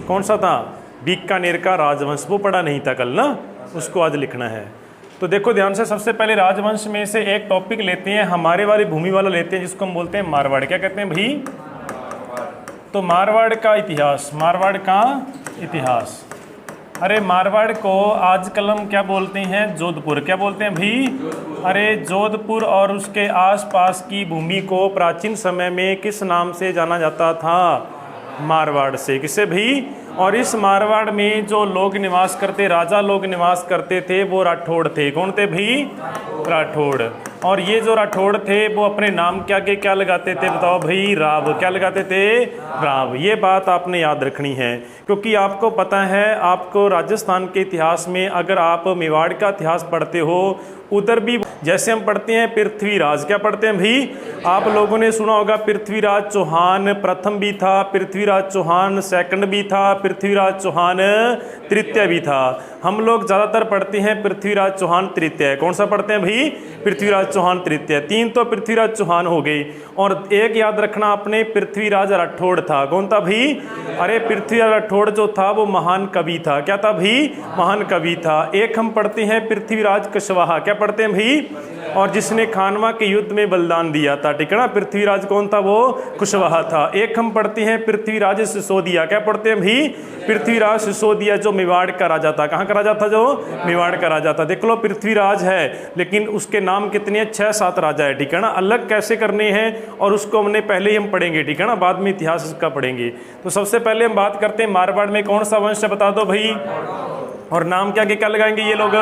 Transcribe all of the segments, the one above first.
कौन सा था? बीकानेर का राजवंश। वो पढ़ा नहीं था कल ना, उसको आज लिखना है। तो देखो ध्यान से, सबसे पहले राजवंश में से एक टॉपिक लेते हैं, हमारे वाली भूमि वाला लेते हैं, जिसको हम बोलते हैं मारवाड़। क्या कहते हैं भाई? तो मारवाड़ का इतिहास, मारवाड़ का इतिहास। अरे मारवाड़ को आजकल हम क्या बोलते हैं? जोधपुर। क्या बोलते हैं भाई? अरे जोधपुर और उसके आसपास की भूमि को प्राचीन समय में किस नाम से जाना जाता था? मारवाड़ से। किससे भाई? और इस मारवाड़ में जो लोग निवास करते, राजा लोग निवास करते थे, वो राठौड़ थे। कौन थे भाई? राठौड़। और ये जो राठौड़ थे वो अपने नाम के आगे क्या लगाते थे? बताओ भाई? राव। क्या लगाते थे? राव। ये बात आपने याद रखनी है, क्योंकि आपको पता है, आपको राजस्थान के इतिहास में अगर आप मेवाड़ का इतिहास पढ़ते हो, उधर भी जैसे हम पढ़ते हैं पृथ्वीराज। क्या पढ़ते हैं भाई? आप लोगों ने सुना होगा पृथ्वीराज चौहान प्रथम भी था, पृथ्वीराज चौहान सेकंड भी था, पृथ्वीराज चौहान तृतीय भी था। हम लोग ज़्यादातर पढ़ते हैं पृथ्वीराज चौहान तृतीय। कौन सा पढ़ते हैं भाई? पृथ्वीराज चौहान तृतीय। 3 तो पृथ्वीराज चौहान हो गई, और एक याद रखना आपने, पृथ्वीराज राठौड़ था। कौन था भाई? अरे पृथ्वीराज राठौड़ जो था वो महान कवि था। क्या था भाई? महान कवि था। एक हम पढ़ते हैं पृथ्वीराज कुशवाहा। क्या पढ़ते हैं भाई? और जिसने खानवा के युद्ध में बलिदान दिया था, ठीक है ना? पृथ्वीराज कौन था? वो कुशवाहा था। एक हम पढ़ते हैं पृथ्वीराज सिसोदिया। क्या पढ़ते हैं भाई? पृथ्वीराज सिसोदिया, जो मेवाड़ का राजा था। कहाँ का राजा था? जो मेवाड़ का राजा था। देख लो, पृथ्वीराज है लेकिन उसके नाम कितने हैं? 6-7 राजा है, ठीक है ना? अलग कैसे करने हैं, और उसको हमने पहले ही हम पढ़ेंगे, ठीक है ना? बाद में इतिहास इसका पढ़ेंगे। तो सबसे पहले हम बात करते हैं मारवाड़ में कौन सा वंश है, बता दो भाई। और नाम क्या क्या लगाएंगे ये लोग?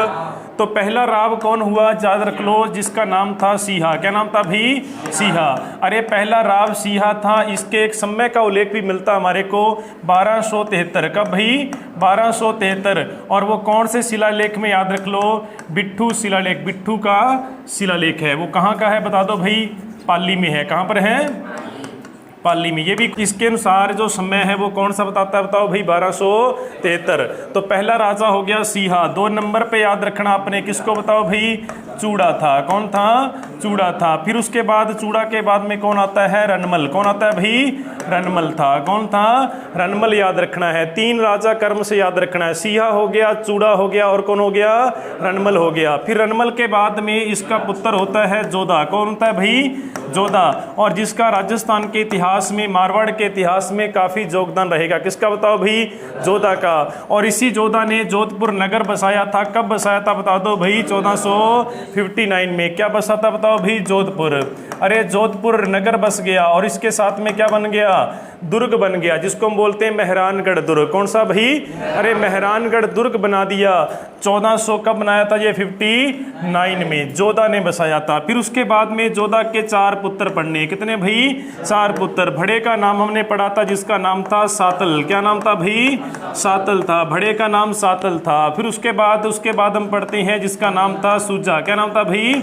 तो पहला राव कौन हुआ? याद रख लो, जिसका नाम था सिहा। क्या नाम था भाई? सिहा। अरे पहला राव सिहा था। इसके एक समय का उल्लेख भी मिलता हमारे को 1273। कब भाई? 1273। और वो कौन से शिलालेख में? याद रख लो, बिट्ठू शिलालेख। बिट्ठू का शिलालेख है। वो कहाँ का है बता दो भाई? पाली में है। कहाँ पर है? पाली में। ये भी इसके अनुसार जो समय है वो कौन सा बताता है? बताओ भाई? 1273। तो पहला राजा हो गया सिहा। 2 नंबर पे याद रखना आपने, किसको? बताओ भाई? चूड़ा था। कौन था? चूड़ा था। फिर उसके बाद चूड़ा के बाद में कौन आता है? रनमल। कौन आता है भाई? रनमल था। कौन था? रनमल याद रखना है। 3 राजा कर्म से याद रखना है। सिहा हो गया, चूड़ा हो गया, और कौन हो गया? रनमल हो गया। फिर रनमल के बाद में इसका पुत्र होता है जोधा। कौन होता है भाई? जोधा। और जिसका राजस्थान के इतिहास में, मारवाड़ के इतिहास में काफी योगदान रहेगा। किसका? बताओ भाई? जोधा का। और इसी जोधा ने जोधपुर नगर बसाया था। कब बसाया था बता दो भाई? 1459 में। क्या बसा था बताओ भाई? जोधपुर। अरे जोधपुर नगर बस गया, और इसके साथ में क्या बन गया? दुर्ग बन गया, जिसको हम बोलते हैं मेहरानगढ़ दुर्ग। कौन सा भाई? अरे मेहरानगढ़ दुर्ग बना दिया। 1400 कब बनाया था? ये 59 में जोधा ने बसाया था। फिर उसके बाद में जोधा के 4 पुत्र पढ़ने। कितने भाई? 4 पुत्र। बड़े का नाम हमने पढ़ा था, जिसका नाम था सातल। क्या नाम था भाई? सातल था। बड़े का नाम सातल था। फिर उसके बाद हम पढ़ते हैं जिसका नाम था सूजा। क्या नाम था भाई?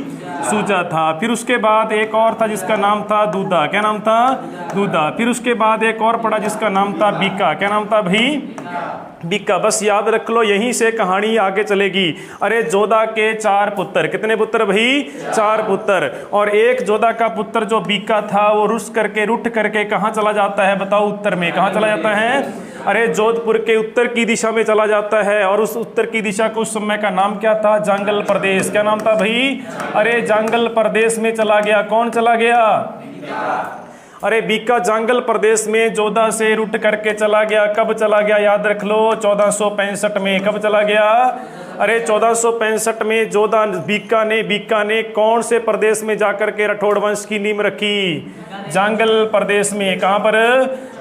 सूजा था। फिर उसके बाद एक और था जिसका नाम था दूधा। क्या नाम था? दूधा। फिर उसके बाद एक और पढ़ा जिसका नाम था बीका। क्या नाम था भाई? बीका। बस याद रख लो, यहीं से कहानी आगे चलेगी। अरे जोधा के 4 पुत्र। कितने पुत्र भाई? 4 पुत्र। और एक जोधा का पुत्र जो बीका था, वो रुठ करके कहाँ चला जाता है बताओ? उत्तर में। कहाँ चला जाता है? अरे जोधपुर के उत्तर की दिशा में चला जाता है। और उस उत्तर की दिशा को उस समय का नाम क्या था? जांगल प्रदेश। क्या नाम था भाई? अरे जांगल प्रदेश में चला गया। कौन चला गया? अरे बीका जांगल प्रदेश में जोधा से रुट करके चला गया। कब चला गया? याद रख लो, 1465 में। कब चला गया? अरे 1465 में जोधा बीका ने कौन से प्रदेश में जाकर के राठौड़ वंश की नींव रखी? जांगल प्रदेश में। कहाँ पर?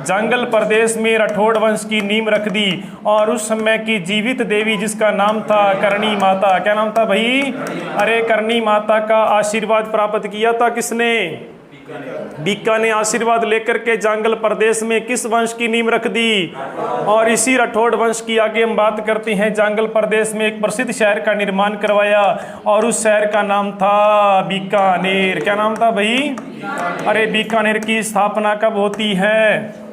जांगल प्रदेश में राठौड़ वंश की नींव रख दी। और उस समय की जीवित देवी जिसका नाम था करणी माता। क्या नाम था भाई? अरे करणी माता का आशीर्वाद प्राप्त किया था किसने? बीका ने आशीर्वाद लेकर के जांगल प्रदेश में किस वंश की नींव रख दी? और इसी राठौड़ वंश की आगे हम बात करते हैं। जांगल प्रदेश में एक प्रसिद्ध शहर का निर्माण करवाया, और उस शहर का नाम था बीकानेर। क्या नाम था भाई? अरे बीकानेर की स्थापना कब होती है?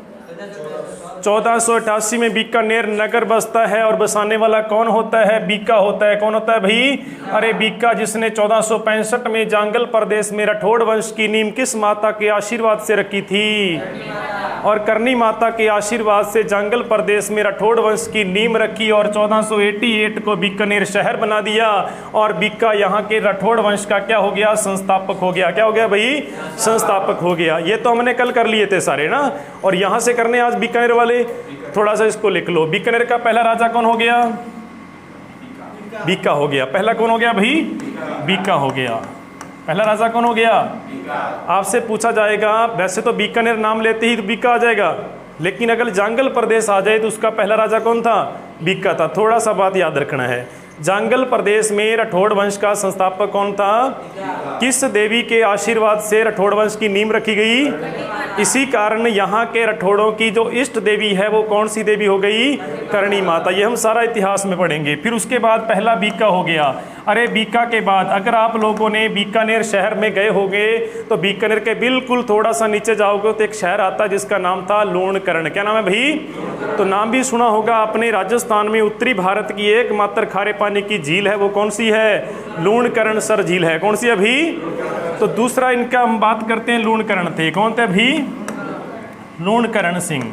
1488 में बीकानेर नगर बसता है। और बसाने वाला कौन होता है? बीका होता है। कौन होता है भाई? अरे बीका, जिसने 1465 में जांगल प्रदेश में राठौड़ वंश की नींव किस माता के आशीर्वाद से रखी थी? और करनी माता के आशीर्वाद से जांगल प्रदेश में राठौड़ वंश की नींव रखी और 1488 को बीकानेर शहर बना दिया। और बीका यहाँ के राठौड़ वंश का क्या हो गया? संस्थापक हो गया। क्या हो गया भाई? संस्थापक हो गया। ये तो हमने कल कर लिए थे सारे ना, और यहाँ से करने आज बीकानेर वाले। थोड़ा सा इसको लिख लो। बीकानेर का पहला राजा कौन हो गया? बीका हो गया। पहला कौन हो गया भाई? बीका हो गया। पहला राजा कौन हो गया? आपसे पूछा जाएगा, वैसे तो बीकानेर नाम लेते ही तो बीका आ जाएगा, लेकिन अगर जांगल प्रदेश आ जाए तो उसका पहला राजा कौन था? बीका था। थोड़ा सा बात याद रखना है। जांगल प्रदेश में राठौड़ वंश का संस्थापक कौन था? किस देवी के आशीर्वाद से राठौड़ वंश की नींव रखी गई? इसी कारण यहाँ के राठौड़ों की जो इष्ट देवी है वो कौन सी देवी हो गई? करणी माता। ये हम सारा इतिहास में पढ़ेंगे। फिर उसके बाद पहला बीका हो गया। अरे बीका के बाद अगर आप लोगों ने बीकानेर शहर में गए होंगे तो बीकानेर के बिल्कुल थोड़ा सा नीचे जाओगे तो एक शहर आता है जिसका नाम था लूणकरण। क्या नाम है भाई? तो नाम भी सुना होगा अपने। राजस्थान में उत्तरी भारत की एकमात्र खारे पानी की झील है, वो कौन सी है? लूणकरण सर झील है। कौन सी है भी? तो दूसरा इनका हम बात करते हैं, लूणकरण थे। कौन थे भी? लूणकरण सिंह।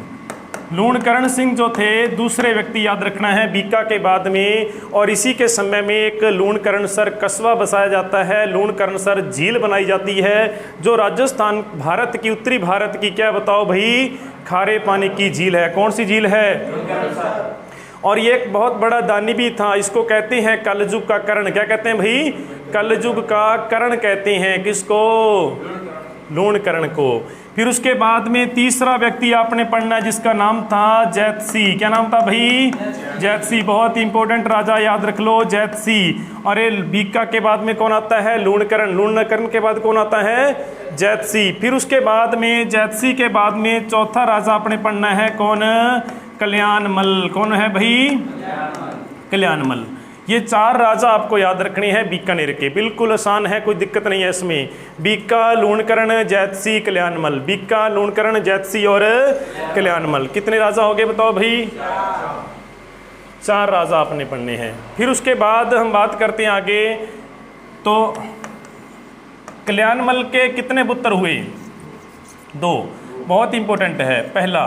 लूणकरण सिंह जो थे दूसरे व्यक्ति याद रखना है बीका के बाद में। और इसी के समय में एक लूणकरण सर कस्बा बसाया जाता है, लूणकरण सर झील बनाई जाती है, जो राजस्थान भारत की उत्तरी भारत की क्या बताओ भाई? खारे पानी की झील है। कौन सी झील है? और ये एक बहुत बड़ा दानी भी था। इसको कहते हैं कलयुग का कर्ण। क्या कहते हैं भाई? कलयुग का कर्ण कहते हैं। किसको? लूणकरण को। फिर उसके बाद में तीसरा व्यक्ति आपने पढ़ना है जिसका नाम था जैतसी। क्या नाम था भाई? जैतसी। बहुत इंपॉर्टेंट राजा, याद रख लो, जैतसी। अरे बीका के बाद में कौन आता है? लूणकरण। लूणकरण के बाद कौन आता है? जैतसी। फिर उसके बाद में जैतसी के बाद में चौथा राजा आपने पढ़ना है कौन? कल्याणमल। कौन है भाई? कल्याणमल। ये चार राजा आपको याद रखने हैं बीकानेर के। बिल्कुल आसान है, कोई दिक्कत नहीं है इसमें। बीका, लूणकरण, जैतसी, कल्याणमल। बीका, लूणकरण, जैतसी और कल्याणमल। कितने राजा हो गए बताओ भाई? चार राजा आपने पढ़ने हैं। फिर उसके बाद हम बात करते हैं आगे। तो कल्याणमल के कितने पुत्र हुए? दो। बहुत इंपॉर्टेंट है। पहला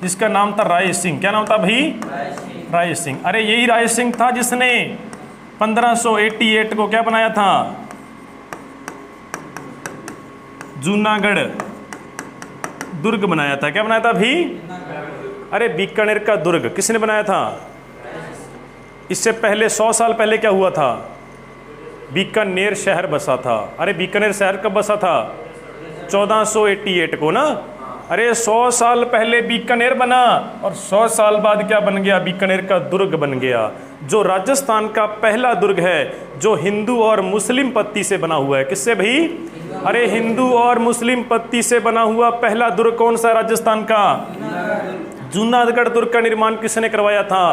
जिसका नाम था राय सिंह। क्या नाम था भाई? राय सिंह। अरे यही राय सिंह था जिसने 1588 को क्या बनाया था? जूनागढ़ दुर्ग बनाया था। क्या बनाया था भाई? अरे बीकानेर का दुर्ग किसने बनाया था? इससे पहले 100 साल पहले क्या हुआ था? बीकानेर शहर बसा था। अरे बीकानेर शहर कब बसा था? 1488 को ना। अरे 100 साल पहले बीकानेर बना और 100 साल बाद क्या बन गया? बीकानेर का दुर्ग बन गया, जो राजस्थान का पहला दुर्ग है जो हिंदू और मुस्लिम पत्ती से बना हुआ है। किससे भाई? अरे हिंदू और मुस्लिम पत्ती से बना हुआ पहला दुर्ग कौन सा? राजस्थान का जूनागढ़ दुर्ग का निर्माण किसने करवाया था?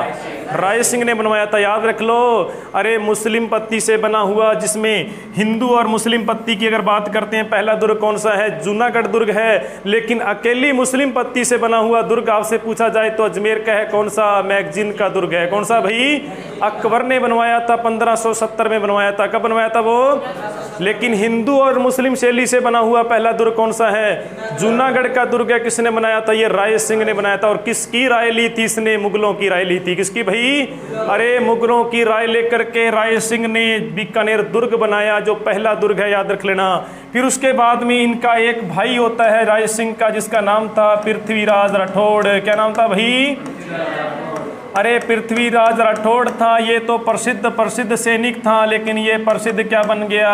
राय सिंह ने बनवाया था। याद रख लो। अरे मुस्लिम पत्ती से बना हुआ, जिसमें हिंदू और मुस्लिम पत्ती की अगर बात करते हैं, पहला दुर्ग कौन सा है? जूनागढ़ दुर्ग है। लेकिन अकेली मुस्लिम पत्ती से बना हुआ दुर्ग आपसे पूछा जाए तो अजमेर का है। कौन सा? मैगजीन का दुर्ग है। कौन सा भाई? अकबर ने बनवाया था, 1570 में बनवाया था। कब बनवाया था वो? लेकिन हिंदू और मुस्लिम शैली से बना हुआ पहला दुर्ग कौन सा है? जूनागढ़ का दुर्ग है। किसने बनाया था? ये राय सिंह ने बनाया था। और किसकी राय ली थी इसने? मुगलों की राय ली थी। किसकी भाई? अरे मुगलों की राय लेकर के राय सिंह ने बीकानेर दुर्ग बनाया, जो पहला दुर्ग है, याद रख लेना। फिर उसके बाद में इनका एक भाई होता है राय सिंह का, जिसका नाम था पृथ्वीराज राठौड़। क्या नाम था भाई? अरे पृथ्वीराज राठौड़ था। ये तो प्रसिद्ध सैनिक था, लेकिन ये प्रसिद्ध क्या बन गया?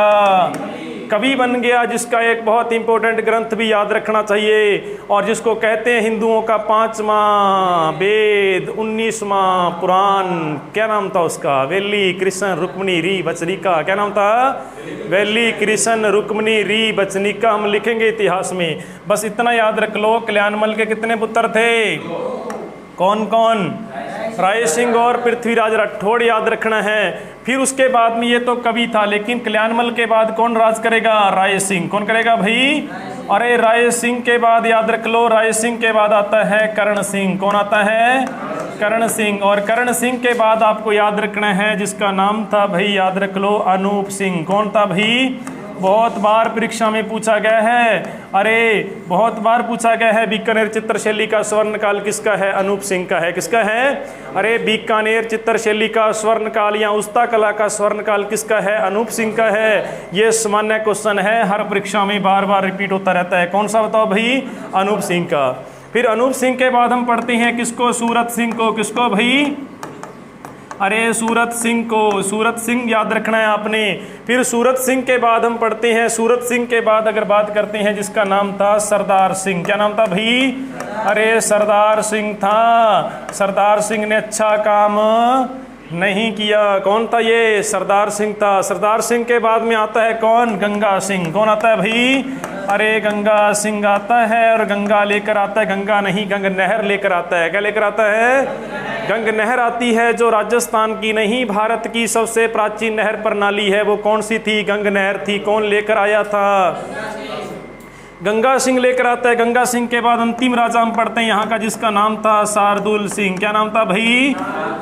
कवि बन गया, जिसका एक बहुत इंपॉर्टेंट ग्रंथ भी याद रखना चाहिए, और जिसको कहते हैं हिंदुओं का 5वां वेद, 19वां पुराण। क्या नाम था उसका? वेली कृष्ण रुक्मिणी री बचनिका। क्या नाम था? वेली कृष्ण रुक्मिणी री बचनिका। हम लिखेंगे इतिहास में, बस इतना याद रख लो। कल्याणमल के कितने पुत्र थे? कौन कौन? राय सिंह और पृथ्वीराज राठौड़, याद रखना है। फिर उसके बाद में ये तो कवि था, लेकिन कल्याणमल के बाद कौन राज करेगा? राय सिंह। कौन करेगा भाई? अरे राय सिंह के बाद याद रख लो, राय सिंह के बाद आता है करण सिंह। कौन आता है? करण सिंह। और करण सिंह के बाद आपको याद रखना है जिसका नाम था भाई, याद रख लो, अनूप सिंह। कौन था भाई? बहुत बार परीक्षा में पूछा गया है। अरे बहुत बार पूछा गया है। बीकानेर चित्रशैली का स्वर्णकाल किसका है? अनूप सिंह का है। किसका है? अरे बीकानेर चित्रशैली का स्वर्णकाल या उस्ता कला का स्वर्णकाल किसका है? अनूप सिंह का है। ये सामान्य क्वेश्चन है, हर परीक्षा में बार बार रिपीट होता रहता है। कौन सा बताओ भाई? अनूप सिंह का। फिर अनूप सिंह के बाद हम पढ़ते हैं किसको? सूरत सिंह को। किसको भाई? अरे सूरत सिंह को। सूरत सिंह याद रखना है आपने। फिर सूरत सिंह के बाद हम पढ़ते हैं, सूरत सिंह के बाद अगर बात करते हैं जिसका नाम था सरदार सिंह। क्या नाम था भाई? अरे सरदार सिंह था। सरदार सिंह ने अच्छा काम नहीं किया। कौन था ये? सरदार सिंह था। सरदार सिंह के बाद में आता है कौन? गंगा सिंह। कौन आता है भाई? अरे गंगा सिंह आता है, और गंगा लेकर आता है, गंगा नहीं गंग नहर लेकर आता है। क्या लेकर आता है? गंग नहर आती है, जो राजस्थान की नहीं भारत की सबसे प्राचीन नहर प्रणाली है। वो कौन सी थी? गंग नहर थी। कौन लेकर आया था? गंगा सिंह लेकर आता है। गंगा सिंह के बाद अंतिम राजा हम पढ़ते हैं यहाँ का, जिसका नाम था शार्दुल सिंह। क्या नाम था भाई?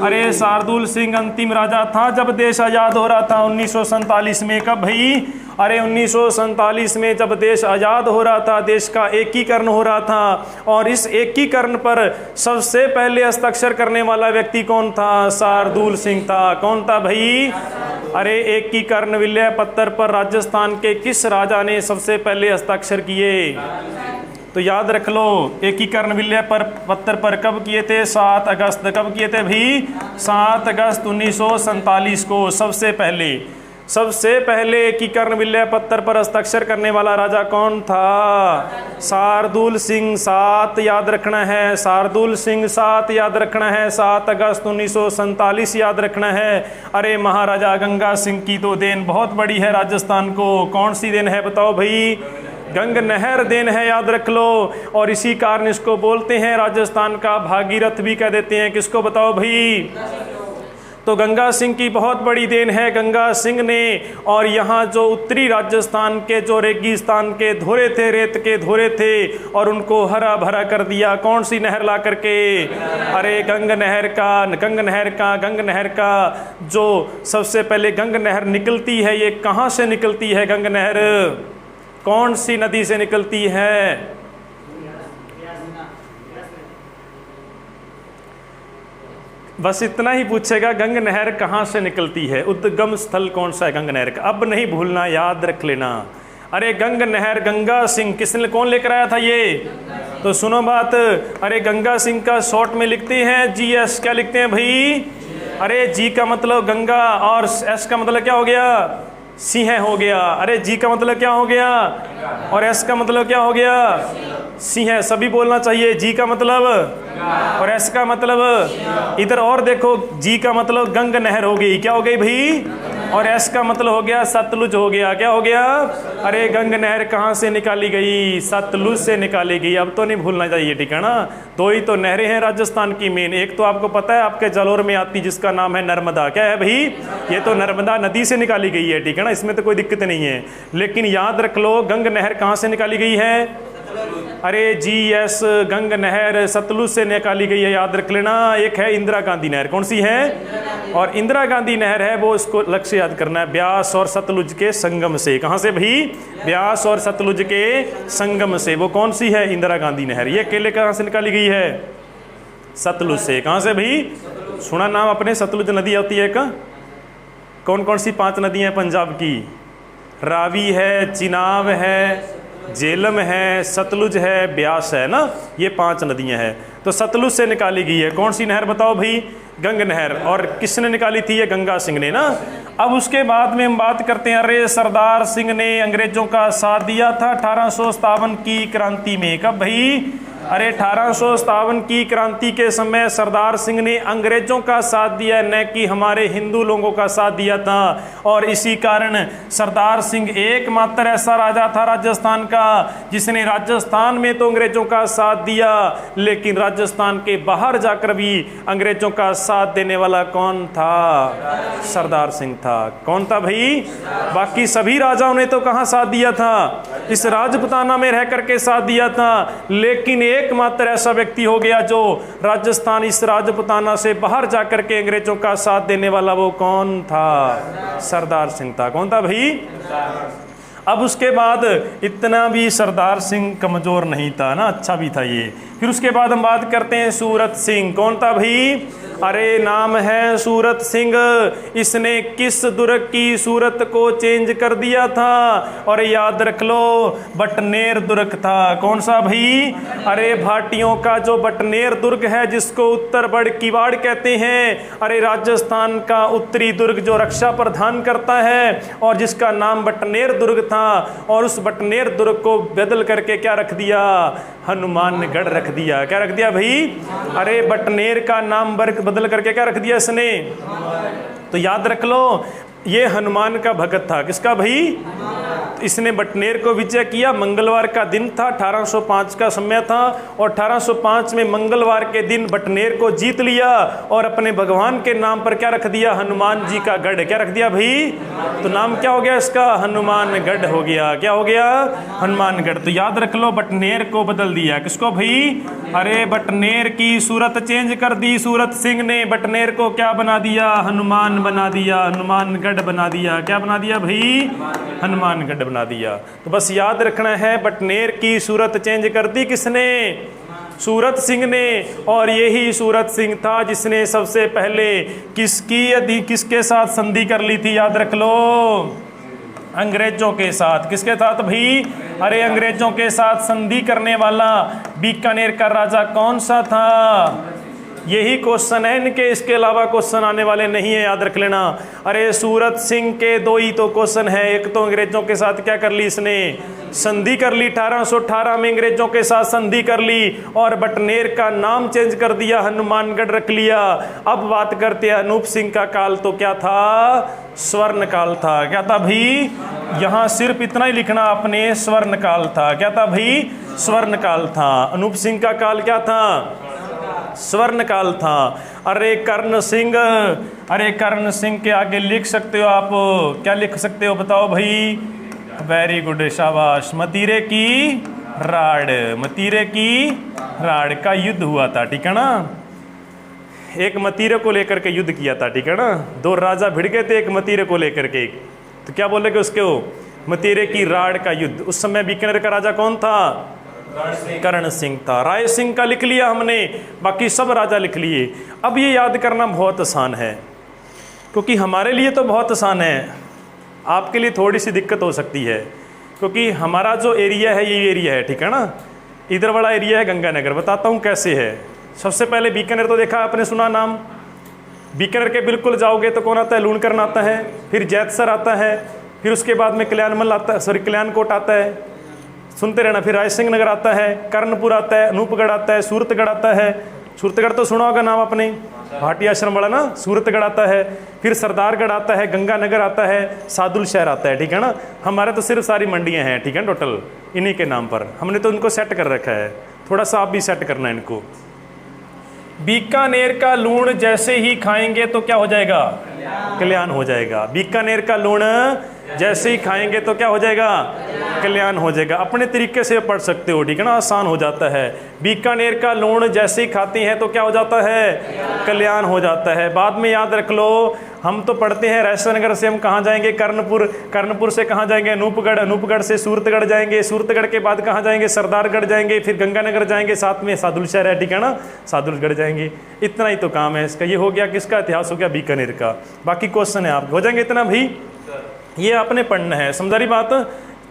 अरे शार्दुल सिंह अंतिम राजा था जब देश आज़ाद हो रहा था 1947 में। कब भाई? अरे 1947 में जब देश आज़ाद हो रहा था, देश का एकीकरण हो रहा था, और इस एकीकरण पर सबसे पहले हस्ताक्षर करने वाला व्यक्ति कौन था? शार्दुल सिंह था। कौन था भाई? अरे एकीकरण विलय पत्र पर राजस्थान के किस राजा ने सबसे पहले हस्ताक्षर किए? तो याद रख लो, एकीकरण विलय पत्र पर कब किए थे? 7 अगस्त। कब किए थे भाई? 7 अगस्त 1947 को। सबसे पहले एकीकरण विलय पत्र पर हस्ताक्षर करने वाला राजा कौन था? शार्दुल सिंह। 7 याद रखना है। शार्दुल सिंह 7 याद रखना है। 7 अगस्त 1947 याद रखना है। अरे महाराजा गंगा सिंह की तो देन बहुत बड़ी है राजस्थान को। कौन सी देन है बताओ भाई? गंग नहर देन है, याद रख लो। और इसी कारण इसको बोलते हैं राजस्थान का भागीरथ भी कह देते हैं। किसको बताओ भाई? तो गंगा सिंह की बहुत बड़ी देन है गंगा सिंह ने। और यहाँ जो उत्तरी राजस्थान के जो रेगिस्तान के धोरे थे, रेत के धोरे थे, और उनको हरा भरा कर दिया। कौन सी नहर ला करके? अरे गंग नहर का जो सबसे पहले गंग नहर निकलती है, ये कहाँ से निकलती है? गंग नहर कौन सी नदी से निकलती है? बस इतना ही पूछेगा, गंग नहर कहाँ से निकलती है, उद्गम स्थल कौन सा है गंग नहर का। अब नहीं भूलना, याद रख लेना। अरे गंग नहर गंगा सिंह किसने कौन लेकर आया था ये? तो सुनो बात। अरे गंगा सिंह का शॉर्ट में लिखते हैं GS। क्या लिखते हैं भाई? अरे G का मतलब गंगा, और S का मतलब क्या हो गया? सिंह हो गया। अरे G का मतलब क्या हो गया? और S का मतलब क्या हो गया? सिंह। सभी बोलना चाहिए। G का मतलब और S का मतलब। इधर और देखो, G का मतलब गंग नहर हो गई। क्या हो गई भाई? और S का मतलब हो गया सतलुज हो गया। क्या हो गया? अरे गंग नहर कहाँ से निकाली गई? सतलुज से निकाली गई। अब तो नहीं भूलना चाहिए, ठीक है ना। 2 ही तो नहरें हैं राजस्थान की मेन। एक तो आपको पता है आपके जालौर में आती, जिसका नाम है नर्मदा। क्या है भाई? ये तो नर्मदा नदी से निकाली गई है, ठीक है ना, इसमें तो कोई दिक्कत नहीं है। लेकिन याद रख लो, गंग नहर कहाँ से निकाली गई है? अरे GS गंग नहर सतलुज से निकाली गई है, याद रख लेना। एक है इंदिरा गांधी नहर। कौन सी है? और इंदिरा गांधी नहर है वो, इसको लक्ष्य याद करना है, ब्यास और सतलुज के संगम से। कहाँ से भाई? ब्यास और सतलुज के संगम से। वो कौन सी है? इंदिरा गांधी नहर। ये अकेले कहाँ से निकाली गई है? सतलुज से। कहाँ से भाई? सुना नाम अपने? सतलुज नदी आती है का? कौन कौन सी 5 नदियाँ हैं पंजाब की? रावी है, चिनाब है, झेलम है, सतलुज है, ब्यास है ना। ये 5 नदियां हैं। तो सतलुज से निकाली गई है। कौन सी नहर बताओ भाई? गंग नहर। और किसने निकाली थी? ये गंगा सिंह ने ना। अब उसके बाद में हम बात करते हैं, अरे सरदार सिंह ने अंग्रेजों का साथ दिया था 1857 की क्रांति में। कब भाई? अरे 1857 की क्रांति के समय सरदार सिंह ने अंग्रेजों का साथ दिया, न कि हमारे हिंदू लोगों का साथ दिया था। और इसी कारण सरदार सिंह एकमात्र ऐसा राजा था राजस्थान का जिसने राजस्थान में तो अंग्रेजों का साथ दिया, लेकिन राजस्थान के बाहर जाकर भी अंग्रेजों का साथ देने वाला कौन था? सरदार सिंह था। कौन था भाई? बाकी सभी राजाओं ने तो कहाँ साथ दिया था? इस राजपुताना में रह करके साथ दिया था, लेकिन एकमात्र ऐसा व्यक्ति हो गया जो राजस्थान इस राजपुताना से बाहर जाकर के अंग्रेजों का साथ देने वाला, वो कौन था? सरदार सिंह था। कौन था भाई? अब उसके बाद इतना भी सरदार सिंह कमज़ोर नहीं था ना, अच्छा भी था ये। फिर उसके बाद हम बात करते हैं सूरत सिंह। कौन था भाई? अरे नाम है सूरत सिंह। इसने किस दुर्ग की सूरत को चेंज कर दिया था? और याद रख लो, बटनेर दुर्ग था। कौन सा भाई? अरे भाटियों का जो बटनेर दुर्ग है, जिसको उत्तर बड़ किवाड़ कहते हैं, अरे राजस्थान का उत्तरी दुर्ग जो रक्षा प्रदान करता है, और जिसका नाम बटनेर दुर्ग था। और उस बटनेर दुर्ग को बदल करके क्या रख दिया? हनुमानगढ़ रख दिया। क्या रख दिया भाई? अरे बटनेर का नाम बदल करके क्या रख दिया इसने? तो याद रख लो, ये हनुमान का भगत था। किसका भाई? इसने बटनेर को विजय किया। मंगलवार का दिन था, 1805 का समय था, और 1805 में मंगलवार के दिन बटनेर को जीत लिया और अपने भगवान के नाम पर क्या रख दिया? हनुमान जी का गढ़। क्या रख दिया भाई? तो नाम क्या हो गया इसका? हनुमानगढ़ हो गया। क्या हो गया? हनुमानगढ़। तो याद रख लो, बटनेर को बदल दिया। किसको भाई? अरे बटनेर की सूरत चेंज कर दी सूरत सिंह ने। बटनेर को क्या बना दिया? हनुमान बना दिया, हनुमानगढ़ बना दिया। क्या बना दिया भाई? हनुमानगढ़ बना दिया। तो बस याद रखना है, बटनेर की सूरत चेंज कर दी किसने? सूरत सिंह ने। और यही सूरत सिंह था जिसने सबसे पहले किसके साथ संधि कर ली थी? याद रख लो, अंग्रेजों के साथ। किसके साथ भाई? अरे अंग्रेजों के साथ संधि करने वाला बीकानेर का राजा कौन सा था? यही क्वेश्चन है इनके, इसके अलावा क्वेश्चन आने वाले नहीं है, याद रख लेना। अरे सूरत सिंह के दो ही तो क्वेश्चन है। एक तो अंग्रेजों के साथ क्या कर ली इसने? संधि कर ली। 1818 में अंग्रेजों के साथ संधि कर ली, और बटनेर का नाम चेंज कर दिया, हनुमानगढ़ रख लिया। अब बात करते हैं अनूप सिंह का काल। तो क्या था? स्वर्ण काल था। क्या था भाई? यहाँ सिर्फ इतना ही लिखना आपने, स्वर्ण काल था। क्या था भाई? स्वर्ण काल था। अनूप सिंह का काल क्या था? स्वर्ण काल था। अरे कर्ण सिंह, अरे कर्ण सिंह के आगे लिख सकते हो आप, क्या लिख सकते हो बताओ भाई? वेरी गुड, शाबाश। मतीरे की राड़, मतीरे की राड़ का युद्ध हुआ था, ठीक है ना। एक मतीरे को लेकर के युद्ध किया था, ठीक है ना। दो राजा भिड़ गए थे एक मतीरे को लेकर के। तो क्या बोलेगे उसके? मतीरे की राड़ का युद्ध। उस समय बीकानेर का राजा कौन था? कर्ण सिंह था। राय सिंह का लिख लिया हमने, बाकी सब राजा लिख लिए। अब ये याद करना बहुत आसान है, क्योंकि हमारे लिए तो बहुत आसान है, आपके लिए थोड़ी सी दिक्कत हो सकती है, क्योंकि हमारा जो एरिया है ये एरिया है, ठीक है ना। इधर वाला एरिया है गंगानगर। बताता हूँ कैसे है। सबसे पहले बीकानेर तो देखा आपने, सुना नाम। बीकानेर के बिल्कुल जाओगे तो कौन आता है? लूणकरण आता है, फिर जैतसर आता है, फिर उसके बाद में कल्याणमल आता है, सॉरी कल्याणकोट आता है, सुनते रहना। फिर रायसिंह नगर आता है, कर्णपुर आता है, अनूपगढ़ आता है, सूरतगढ़ आता है। सूरतगढ़ तो सुना होगा नाम आपने, भाटी आश्रम वाला ना। सूरतगढ़ आता है, फिर सरदारगढ़ आता है, गंगानगर आता है, सादुल शहर आता है, ठीक है ना। हमारे तो सिर्फ सारी मंडियां हैं, ठीक है, टोटल इन्हीं के नाम पर। हमने तो उनको सेट कर रखा है, थोड़ा सा आप भी सेट करना है इनको। बीकानेर का लूण जैसे ही खाएंगे तो क्या हो जाएगा? कल्याण हो जाएगा। बीकानेर का लूण जैसे ही खाएंगे तो क्या हो जाएगा? कल्याण हो जाएगा। अपने तरीके से पढ़ सकते हो, ठीक है ना, आसान हो जाता है। बीकानेर का लूण जैसे ही खाते हैं तो क्या हो जाता है? कल्याण हो जाता है। बाद में याद रख लो, हम तो पढ़ते हैं रायसनगर से हम कहाँ जाएंगे? कर्णपुर। कर्णपुर से कहाँ जाएंगे? अनूपगढ़। अनूपगढ़ से सूरतगढ़ जाएंगे। सूरतगढ़ के बाद कहाँ जाएंगे? सरदारगढ़ जाएंगे, फिर गंगानगर जाएंगे, साथ में सादुल शहर है, ठीक है ना, सादुलगढ़ जाएंगे। इतना ही तो काम है इसका। ये हो गया किसका? इतिहास हो गया बीकानेर का। बाकी क्वेश्चन है आपके हो जाएंगे इतना भाई, ये आपने पढ़ना है। समझा रही बात?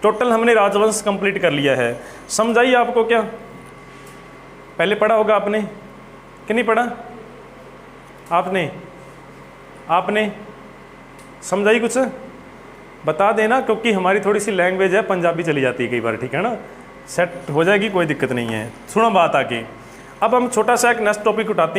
टोटल हमने राजवंश कंप्लीट कर लिया है। समझाइए आपको क्या? पहले पढ़ा होगा आपने कि नहीं पढ़ा? आपने समझाई कुछ? बता देना, क्योंकि हमारी थोड़ी सी लैंग्वेज है, पंजाबी चली जाती है कई बार, ठीक है ना। सेट हो जाएगी, कोई दिक्कत नहीं है। सुनो बात आगे। अब हम छोटा सा एक नेक्स्ट टॉपिक उठाते हैं।